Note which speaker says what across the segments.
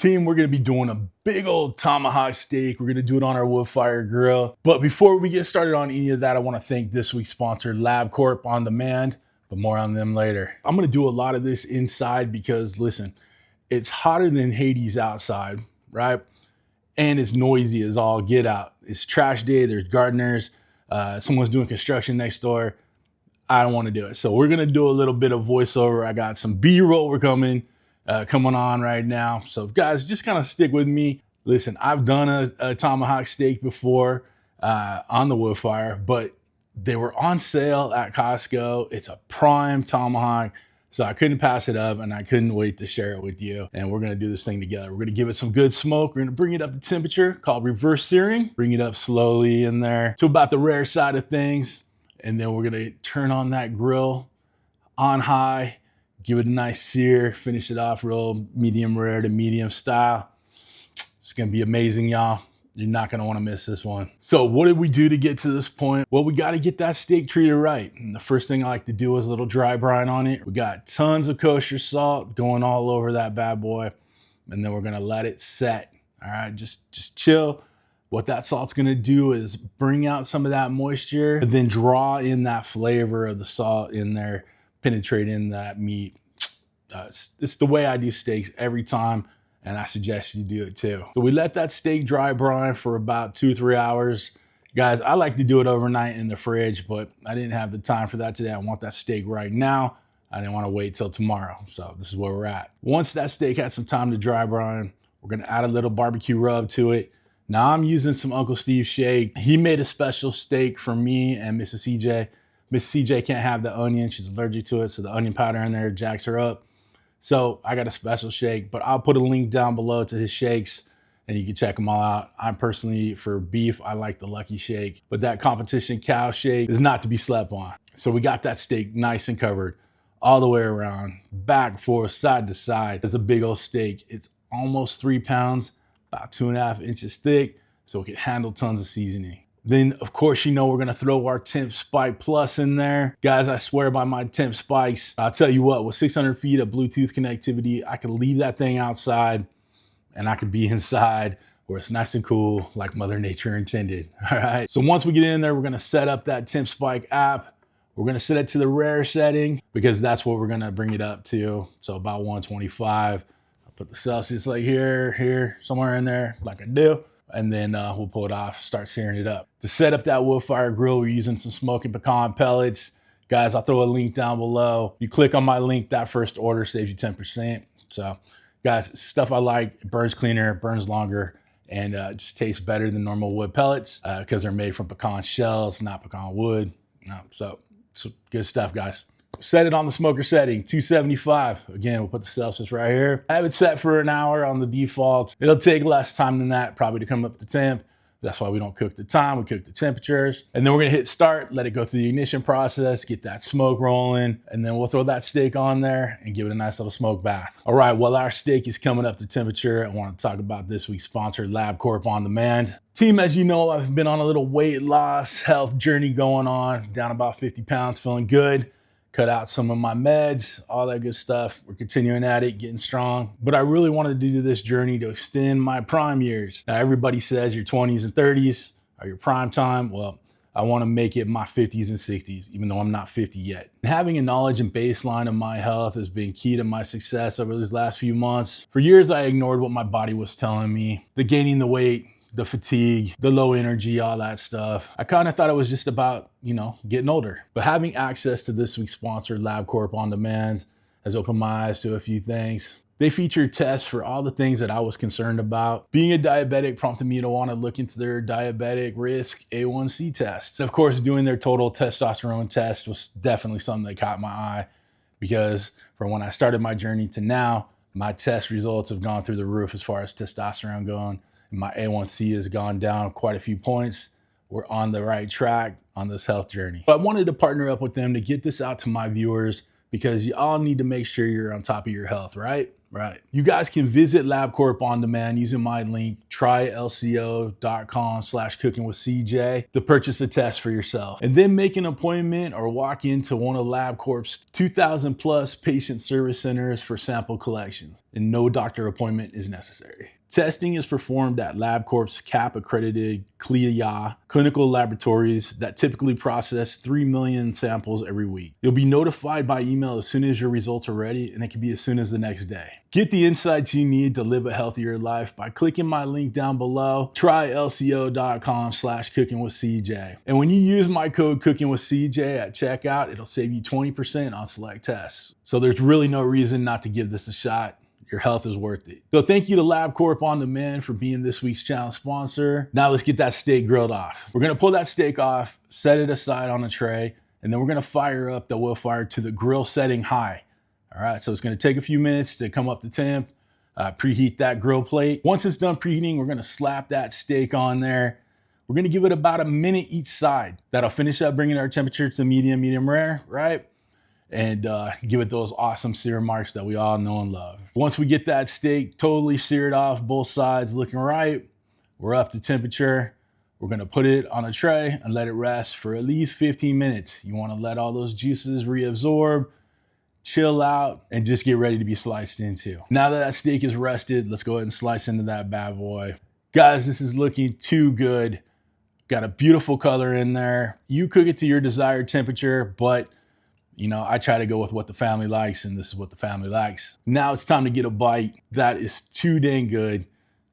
Speaker 1: Team, we're gonna be doing a big old tomahawk steak. We're gonna do it on our wood fire grill. But before we get started on any of that, I wanna thank this week's sponsor, LabCorp On Demand, but more on them later. I'm gonna do a lot of this inside because listen, it's hotter than Hades outside, right? And it's noisy as all get out. It's trash day, there's gardeners, someone's doing construction next door. I don't wanna do it. So we're gonna do a little bit of voiceover. I got some B-roll we're coming on right now. So guys, just kind of stick with me. Listen, I've done a tomahawk steak before on the wood fire, but they were on sale at Costco. It's a prime tomahawk, so I couldn't pass it up and I couldn't wait to share it with you. And we're gonna do this thing together. We're gonna give it some good smoke. We're gonna bring it up to temperature called reverse searing. Bring it up slowly in there to about the rare side of things. And then we're gonna turn on that grill on high, give it a nice sear, finish it off real medium rare to medium style. It's gonna be amazing, y'all. You're not gonna wanna miss this one. So what did we do to get to this point? Well, we gotta get that steak treated right. And the first thing I like to do is a little dry brine on it. We got tons of kosher salt going all over that bad boy. And then we're gonna let it set. All right, just chill. What that salt's gonna do is bring out some of that moisture, and then draw in that flavor of the salt in there, penetrate in that meat. It's the way I do steaks every time, and I suggest you do it too. So we let that steak dry brine for about 2-3 hours. Guys, I like to do it overnight in the fridge, but I didn't have the time for that today. I want that steak right now. I didn't want to wait till tomorrow. So this is where we're at. Once that steak had some time to dry brine, we're gonna add a little barbecue rub to it. Now I'm using some Uncle Steve's shake. He made a special steak for me and Mrs. CJ. Miss CJ can't have the onion. She's allergic to it, so the onion powder in there jacks her up. So I got a special shake, but I'll put a link down below to his shakes and you can check them all out. I'm personally, for beef, I like the Lucky Shake, but that competition cow shake is not to be slept on. So we got that steak nice and covered all the way around, back, forth, side to side. It's a big old steak. It's almost 3 pounds, about 2.5 inches thick, so it can handle tons of seasoning. Then, of course, you know we're gonna throw our Temp Spike Plus in there. Guys, I swear by my Temp Spikes. I'll tell you what, with 600 feet of Bluetooth connectivity, I could leave that thing outside and I could be inside where it's nice and cool like Mother Nature intended, all right? So once we get in there, we're gonna set up that Temp Spike app. We're gonna set it to the rare setting because that's what we're gonna bring it up to. So about 125. I'll put the Celsius like here, somewhere in there, like I do. And then we'll pull it off, start searing it up. To set up that wood fire grill, we're using some Smokin pecan pellets. Guys, I'll throw a link down below. You click on my link, that first order saves you 10%. So guys, stuff I like, it burns cleaner, burns longer, and just tastes better than normal wood pellets because they're made from pecan shells, not pecan wood. So good stuff, guys. Set it on the smoker setting, 275. Again, we'll put the Celsius right here. I have it set for an hour on the default. It'll take less time than that probably to come up to temp. That's why we don't cook the time, we cook the temperatures. And then we're gonna hit start, let it go through the ignition process, get that smoke rolling, and then we'll throw that steak on there and give it a nice little smoke bath. All right, while our steak is coming up to temperature, I wanna talk about this week's sponsor, LabCorp On Demand. Team, as you know, I've been on a little weight loss, health journey going on, down about 50 pounds, feeling good. Cut out some of my meds, all that good stuff. We're continuing at it, getting strong. But I really wanted to do this journey to extend my prime years. Now, everybody says your 20s and 30s are your prime time. Well, I want to make it my 50s and 60s, even though I'm not 50 yet. And having a knowledge and baseline of my health has been key to my success over these last few months. For years, I ignored what my body was telling me. The gaining the weight, the fatigue, the low energy, all that stuff. I kind of thought it was just about, getting older. But having access to this week's sponsor, LabCorp On Demand, has opened my eyes to a few things. They featured tests for all the things that I was concerned about. Being a diabetic prompted me to want to look into their diabetic risk A1C test. And of course, doing their total testosterone test was definitely something that caught my eye because from when I started my journey to now, my test results have gone through the roof as far as testosterone going. My A1C has gone down quite a few points. We're on the right track on this health journey. But I wanted to partner up with them to get this out to my viewers because you all need to make sure you're on top of your health, right? Right. You guys can visit LabCorp On Demand using my link, trylco.com/cookingwithcj to purchase a test for yourself. And then make an appointment or walk into one of LabCorp's 2,000 plus patient service centers for sample collection. and no doctor appointment is necessary. Testing is performed at LabCorp's CAP-accredited CLIA clinical laboratories that typically process 3 million samples every week. You'll be notified by email as soon as your results are ready, and it can be as soon as the next day. Get the insights you need to live a healthier life by clicking my link down below. Try lco.com/cookingwithcj. And when you use my code cookingwithcj at checkout, it'll save you 20% on select tests. So there's really no reason not to give this a shot. Your health is worth it. So thank you to LabCorp On Demand for being this week's channel sponsor. Now let's get that steak grilled off. We're gonna pull that steak off, set it aside on a tray, and then we're gonna fire up the wood fire to the grill setting high. All right, so it's gonna take a few minutes to come up to temp, preheat that grill plate. Once it's done preheating, we're gonna slap that steak on there. We're gonna give it about a minute each side. That'll finish up bringing our temperature to medium rare, right? And give it those awesome sear marks that we all know and love. Once we get that steak totally seared off, both sides looking right, we're up to temperature. We're gonna put it on a tray and let it rest for at least 15 minutes. You wanna let all those juices reabsorb, chill out, and just get ready to be sliced into. Now that that steak is rested, let's go ahead and slice into that bad boy. Guys, this is looking too good. Got a beautiful color in there. You cook it to your desired temperature, but you know, I try to go with what the family likes, and this is what the family likes. Now it's time to get a bite. That is too dang good.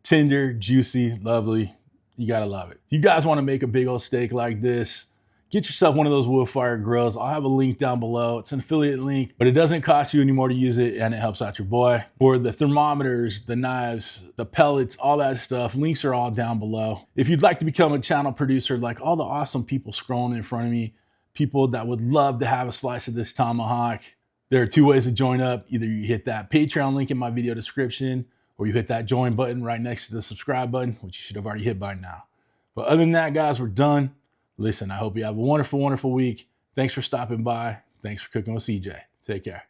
Speaker 1: Tender, juicy, lovely. You gotta love it. If you guys wanna make a big old steak like this, get yourself one of those wood fire grills. I'll have a link down below. It's an affiliate link, but it doesn't cost you any more to use it, and it helps out your boy. For the thermometers, the knives, the pellets, all that stuff, links are all down below. If you'd like to become a channel producer like all the awesome people scrolling in front of me, people that would love to have a slice of this tomahawk, there are two ways to join up. Either you hit that Patreon link in my video description, or you hit that join button right next to the subscribe button, which you should have already hit by now. But other than that, guys, we're done. Listen, I hope you have a wonderful, wonderful week. Thanks for stopping by. Thanks for cooking with CJ. Take care.